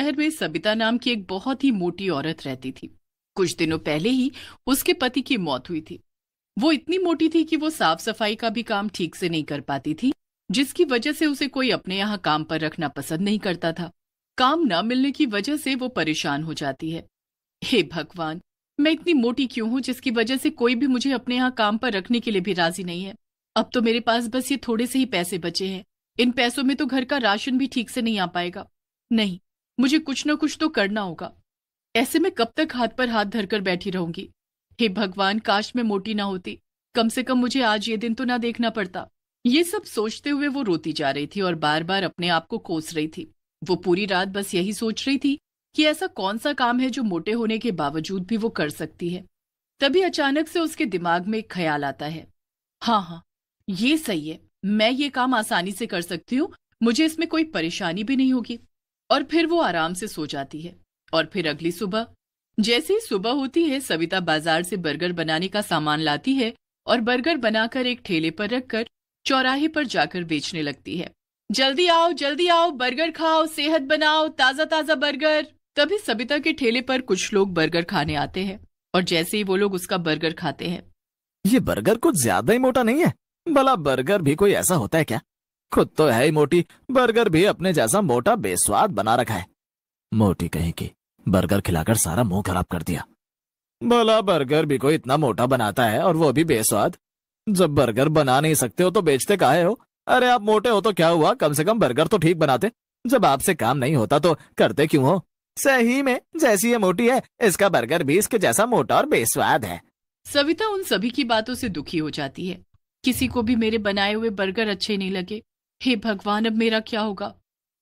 शहर में सबिता नाम की एक बहुत ही मोटी औरत रहती थी। कुछ दिनों पहले ही उसके पति की मौत हुई थी। वो इतनी मोटी थी कि वो साफ सफाई का भी काम ठीक से नहीं कर पाती थी, जिसकी वजह से उसे कोई अपने यहाँ काम पर रखना पसंद नहीं करता था। काम न मिलने की वजह से वो परेशान हो जाती है। हे भगवान, मैं इतनी मोटी क्यों हूँ जिसकी वजह से कोई भी मुझे अपने यहाँ काम पर रखने के लिए भी राजी नहीं है। अब तो मेरे पास बस ये थोड़े से ही पैसे बचे हैं। इन पैसों में तो घर का राशन भी ठीक से नहीं आ पाएगा। नहीं, मुझे कुछ ना कुछ तो करना होगा। ऐसे में कब तक हाथ पर हाथ धरकर बैठी रहूंगी। हे भगवान, काश मैं मोटी ना होती। कम से कम मुझे आज ये दिन तो ना देखना पड़ता। ये सब सोचते हुए वो रोती जा रही थी और बार बार अपने आप को कोस रही थी। वो पूरी रात बस यही सोच रही थी कि ऐसा कौन सा काम है जो मोटे होने के बावजूद भी वो कर सकती है। तभी अचानक से उसके दिमाग में एक ख्याल आता है। हाँ हाँ, ये सही है, मैं ये काम आसानी से कर सकती हूँ, मुझे इसमें कोई परेशानी भी नहीं होगी। और फिर वो आराम से सो जाती है। और फिर अगली सुबह, जैसे ही सुबह होती है, सविता बाजार से बर्गर बनाने का सामान लाती है और बर्गर बनाकर एक ठेले पर रखकर चौराहे पर जाकर बेचने लगती है। जल्दी आओ, बर्गर खाओ, सेहत बनाओ, ताजा ताजा बर्गर। तभी सविता के ठेले पर कुछ लोग बर्गर खाने आते हैं और जैसे ही वो लोग उसका बर्गर खाते हैं। ये बर्गर कुछ ज्यादा ही मोटा नहीं है? भला बर्गर भी कोई ऐसा होता है क्या? खुद तो है ही मोटी, बर्गर भी अपने जैसा मोटा बेस्वाद बना रखा है। मोटी कहीं की, बर्गर खिलाकर सारा मुंह खराब कर दिया। भला बर्गर भी कोई इतना मोटा बनाता है और वो भी बेस्वाद? जब बर्गर बना नहीं सकते हो तो बेचते काहे हो? अरे आप मोटे हो तो क्या हुआ, कम से कम बर्गर तो ठीक बनाते। जब आपसे काम नहीं होता तो करते क्यों हो? सही में जैसी ये मोटी है, इसका बर्गर भी इसके जैसा मोटा और बेस्वाद है। सविता उन सभी की बातों से दुखी हो जाती है। किसी को भी मेरे बनाए हुए बर्गर अच्छे नहीं लगे। हे भगवान, अब मेरा क्या होगा?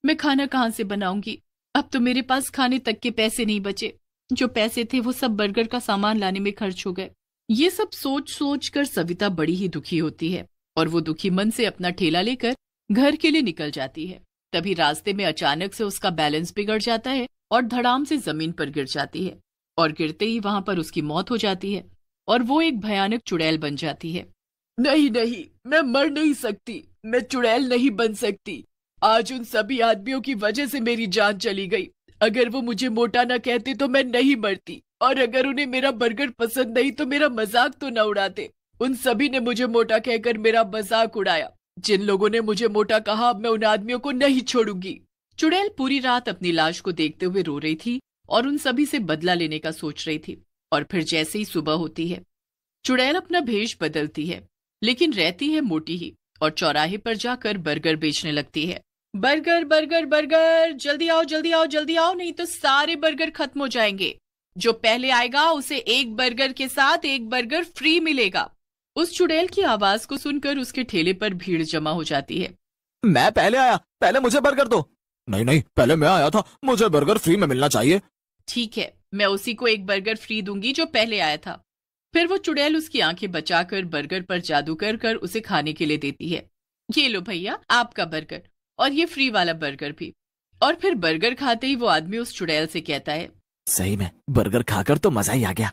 मैं खाना कहाँ से बनाऊंगी? अब तो मेरे पास खाने तक के पैसे नहीं बचे। जो पैसे थे वो सब बर्गर का सामान लाने में खर्च हो गए। ये सब सोच सोच कर सविता बड़ी ही दुखी होती है और वो दुखी मन से अपना ठेला लेकर घर के लिए निकल जाती है। तभी रास्ते में अचानक से उसका बैलेंस बिगड़ जाता है और धड़ाम से जमीन पर गिर जाती है और गिरते ही वहां पर उसकी मौत हो जाती है और वो एक भयानक चुड़ैल बन जाती है। नहीं नहीं, मैं मर नहीं सकती, मैं चुड़ैल नहीं बन सकती। आज उन सभी आदमियों की वजह से मेरी जान चली गई। अगर वो मुझे मोटा ना कहते तो मैं नहीं मरती, और अगर उन्हें मेरा बर्गर पसंद नहीं तो मेरा मजाक तो न उड़ाते। उन सभी ने मुझे मोटा कहकर मेरा मजाक उड़ाया। जिन लोगों ने मुझे मोटा कहा, अब मैं उन आदमियों को नहीं छोड़ूंगी। चुड़ैल पूरी रात अपनी लाश को देखते हुए रो रही थी और उन सभी से बदला लेने का सोच रही थी। और फिर जैसे ही सुबह होती है, चुड़ैल अपना भेष बदलती है, लेकिन रहती है मोटी ही, और चौराहे पर जाकर बर्गर बेचने लगती है। बर्गर बर्गर बर्गर, जल्दी आओ जल्दी आओ जल्दी आओ, नहीं तो सारे बर्गर खत्म हो जाएंगे। जो पहले आएगा उसे एक बर्गर के साथ एक बर्गर फ्री मिलेगा। उस चुड़ैल की आवाज को सुनकर उसके ठेले पर भीड़ जमा हो जाती है। मैं पहले आया, पहले मुझे बर्गर दो। नहीं नहीं, पहले मैं आया था, मुझे बर्गर फ्री में मिलना चाहिए। ठीक है, मैं उसी को एक बर्गर फ्री दूंगी जो पहले आया था। फिर वो चुड़ैल उसकी आंखें बचाकर बर्गर पर जादू कर कर उसे खाने के लिए देती है। ये लो भैया, आपका बर्गर, और ये फ्री वाला बर्गर भी। और फिर बर्गर खाते ही वो आदमी उस चुड़ैल से कहता है, सही में बर्गर खाकर तो मजा ही आ गया।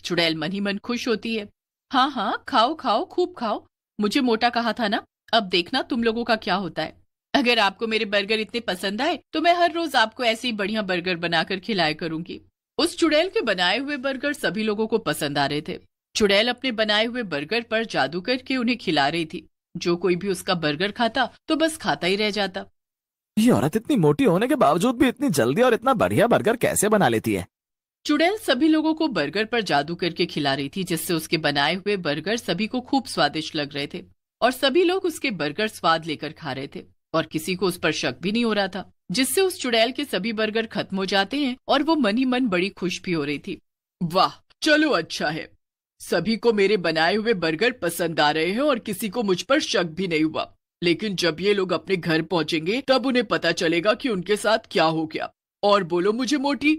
चुड़ैल मन ही मन खुश होती है। हाँ हाँ, खाओ खाओ, खूब खाओ। मुझे मोटा कहा था ना, अब देखना तुम लोगों का क्या होता है। अगर आपको मेरे बर्गर इतने पसंद आए तो मैं हर रोज आपको ऐसे ही बढ़िया बर्गर बनाकर खिलाया करूंगी। उस चुड़ैल के बनाए हुए बर्गर सभी लोगों को पसंद आ रहे थे। चुड़ैल अपने बनाए हुए बर्गर पर जादू करके उन्हें खिला रही थी। जो कोई भी उसका बर्गर खाता तो बस खाता ही रह जाता। ये औरत इतनी मोटी होने के बावजूद भी इतनी जल्दी और इतना बढ़िया बर्गर कैसे बना लेती है? चुड़ैल सभी लोगों को बर्गर पर जादू करके खिला रही थी, जिससे उसके बनाए हुए बर्गर सभी को खूब स्वादिष्ट लग रहे थे और सभी लोग उसके बर्गर स्वाद लेकर खा रहे थे और किसी को उस पर शक भी नहीं हो रहा था, जिससे उस चुड़ैल के सभी बर्गर खत्म हो जाते हैं और वो मन ही मन बड़ी खुश भी हो रही थी। वाह, चलो अच्छा है, सभी को मेरे बनाए हुए बर्गर पसंद आ रहे हैं और किसी को मुझ पर शक भी नहीं हुआ। लेकिन जब ये लोग अपने घर पहुंचेंगे तब उन्हें पता चलेगा कि उनके साथ क्या हो गया। और बोलो मुझे मोटी।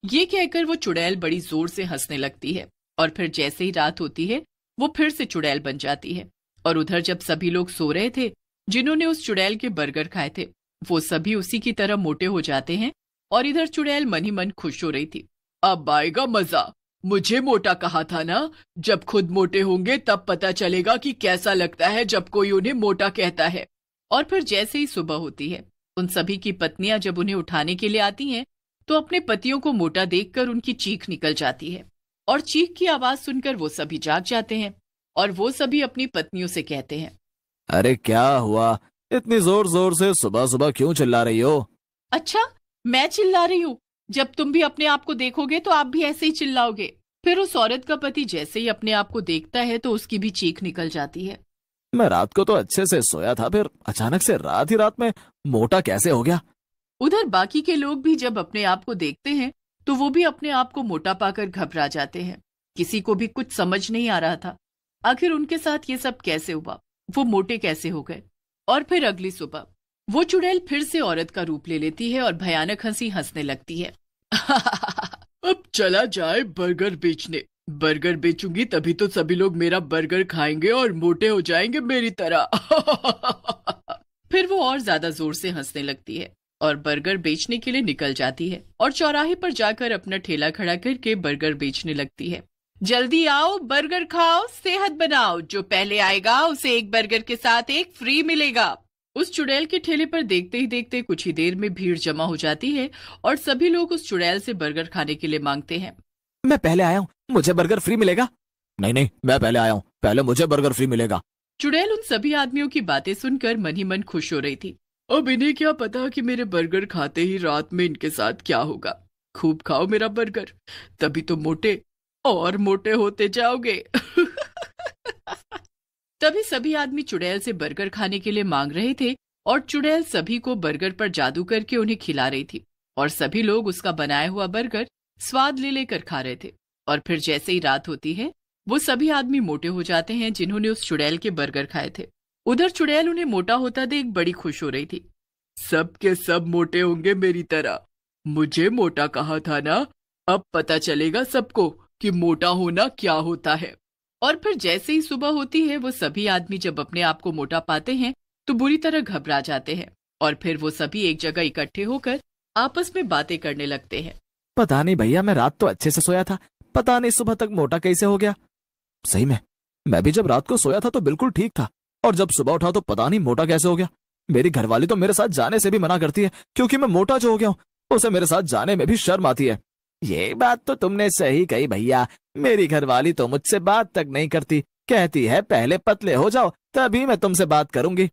ये कहकर वो चुड़ैल बड़ी जोर से हंसने लगती है और फिर जैसे ही रात होती है वो फिर से चुड़ैल बन जाती है। और उधर जब सभी लोग सो रहे थे जिन्होंने उस चुड़ैल के बर्गर खाए थे, वो सभी उसी की तरह मोटे हो जाते हैं और इधर चुड़ैल मन ही मन खुश हो रही थी। अब आएगा मजा, मुझे मोटा कहा था ना, जब खुद मोटे होंगे तब पता चलेगा कि कैसा लगता है जब कोई उन्हें मोटा कहता है। और फिर जैसे ही सुबह होती है उन सभी की पत्नियां जब उन्हें उठाने के लिए आती हैं तो अपने पतियों को मोटा देखकर उनकी चीख निकल जाती है और चीख की आवाज सुनकर वो सभी जाग जाते हैं और वो सभी अपनी पत्नियों से कहते हैं, अरे क्या हुआ, इतनी जोर जोर से सुबह सुबह क्यों चिल्ला रही हो? अच्छा, मैं चिल्ला रही हूँ? जब तुम भी अपने आप को देखोगे तो आप भी ऐसे ही चिल्लाओगे। फिर उस औरत का पति जैसे ही अपने आप को देखता है तो उसकी भी चीख निकल जाती है। मैं रात को तो अच्छे से सोया था, फिर अचानक से रात ही रात में मोटा कैसे हो गया? उधर बाकी के लोग भी जब अपने आप को देखते हैं तो वो भी अपने आप को मोटा पाकर घबरा जाते हैं। किसी को भी कुछ समझ नहीं आ रहा था आखिर उनके साथ ये सब कैसे हुआ, वो मोटे कैसे हो गए। और फिर अगली सुबह वो चुड़ैल फिर से औरत का रूप ले लेती है और भयानक हंसी हंसने लगती है। अब चला जाए बर्गर बेचने। बर्गर बेचूंगी तभी तो सभी लोग मेरा बर्गर खाएंगे और मोटे हो जाएंगे मेरी तरह। फिर वो और ज्यादा जोर से हंसने लगती है और बर्गर बेचने के लिए निकल जाती है और चौराहे पर जाकर अपना ठेला खड़ा करके बर्गर बेचने लगती है। जल्दी आओ, बर्गर खाओ, सेहत बनाओ, जो पहले आएगा उसे एक बर्गर के साथ एक फ्री मिलेगा। उस चुड़ैल के ठेले पर देखते ही देखते कुछ ही देर में भीड़ जमा हो जाती है और सभी लोग उस चुड़ैल से बर्गर खाने के लिए मांगते हैं। मैं पहले आया हूँ, मुझे बर्गर फ्री मिलेगा। नहीं नहीं, मैं पहले आया हूँ, पहले मुझे बर्गर फ्री मिलेगा। चुड़ैल उन सभी आदमियों की बातें सुनकर मन ही मन खुश हो रही थी। अब इन्हें क्या पता कि मेरे बर्गर खाते ही रात में इनके साथ क्या होगा। खूब खाओ मेरा बर्गर, तभी तो मोटे और मोटे होते जाओगे। तभी सभी आदमी चुड़ैल से बर्गर खाने के लिए मांग रहे थे और चुड़ैल सभी को बर्गर पर जादू करके उन्हें खिला रही थी और सभी लोग उसका बनाया हुआ बर्गर स्वाद ले लेकर खा रहे थे। और फिर जैसे ही रात होती है वो सभी आदमी मोटे हो जाते हैं जिन्होंने उस चुड़ैल के बर्गर खाए थे। उधर चुड़ैल उन्हें मोटा होता देख बड़ी खुश हो रही थी। सब के सब मोटे होंगे मेरी तरह, मुझे मोटा कहा था ना, अब पता चलेगा सबको कि मोटा होना क्या होता है। और फिर जैसे ही सुबह होती है वो सभी आदमी जब अपने आप को मोटा पाते हैं तो बुरी तरह घबरा जाते हैं और फिर वो सभी एक जगह इकट्ठे होकर आपस में बातें करने लगते हैं। पता नहीं भैया, मैं रात तो अच्छे से सोया था, पता नहीं सुबह तक मोटा कैसे हो गया। सही में मैं भी जब रात को सोया था तो बिल्कुल ठीक था और जब सुबह उठा तो पता नहीं मोटा कैसे हो गया। मेरी घरवाली तो मेरे साथ जाने से भी मना करती है क्योंकि मैं मोटा जो हो गया हूँ, उसे मेरे साथ जाने में भी शर्म आती है। ये बात तो तुमने सही कही भैया, मेरी घरवाली तो मुझसे बात तक नहीं करती, कहती है पहले पतले हो जाओ तभी मैं तुमसे बात करूंगी।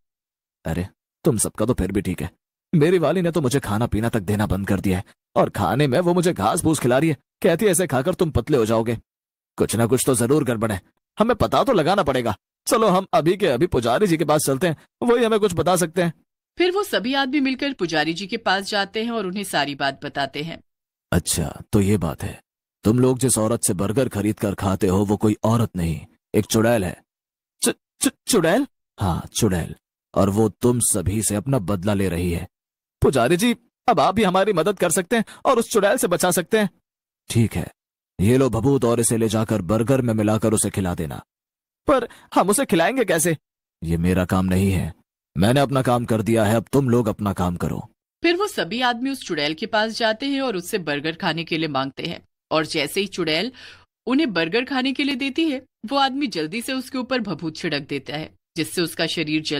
अरे तुम सबका तो फिर भी ठीक है, मेरी वाली ने तो मुझे खाना पीना तक देना बंद कर दिया है और खाने में वो मुझे घास फूस खिला रही है, कहती है ऐसे खाकर तुम पतले हो जाओगे। कुछ ना कुछ तो जरूर गड़बड़ है, हमें पता तो लगाना पड़ेगा। चलो हम अभी के अभी पुजारी जी के पास चलते हैं, वही हमें कुछ बता सकते हैं। फिर वो सभी आदमी मिलकर पुजारी जी के पास जाते हैं और उन्हें सारी बात बताते हैं। अच्छा तो ये बात है, तुम लोग जिस औरत से बर्गर खरीद कर खाते हो वो कोई औरत नहीं, एक चुड़ैल है। चुड़ैल? हाँ चुड़ैल, और वो तुम सभी से अपना बदला ले रही है। पुजारी जी अब आप भी हमारी मदद कर सकते हैं और उस चुड़ैल से बचा सकते हैं। ठीक है, ये लो भभूत और इसे ले जाकर बर्गर में मिलाकर उसे खिला देना। पर हम उसे खिलाएंगे कैसे? ये मेरा काम नहीं है, मैंने अपना काम कर दिया है, अब तुम लोग अपना काम करो। फिर वो सभी आदमी उस चुड़ैल के पास जाते हैं और उससे बर्गर खाने के लिए मांगते हैं और जैसे ही चुड़ैल उन्हें बर्गर खाने के लिए देती है वो आदमी जल्दी से उसके ऊपर भभूत छिड़क देता है जिससे उसका शरीर जल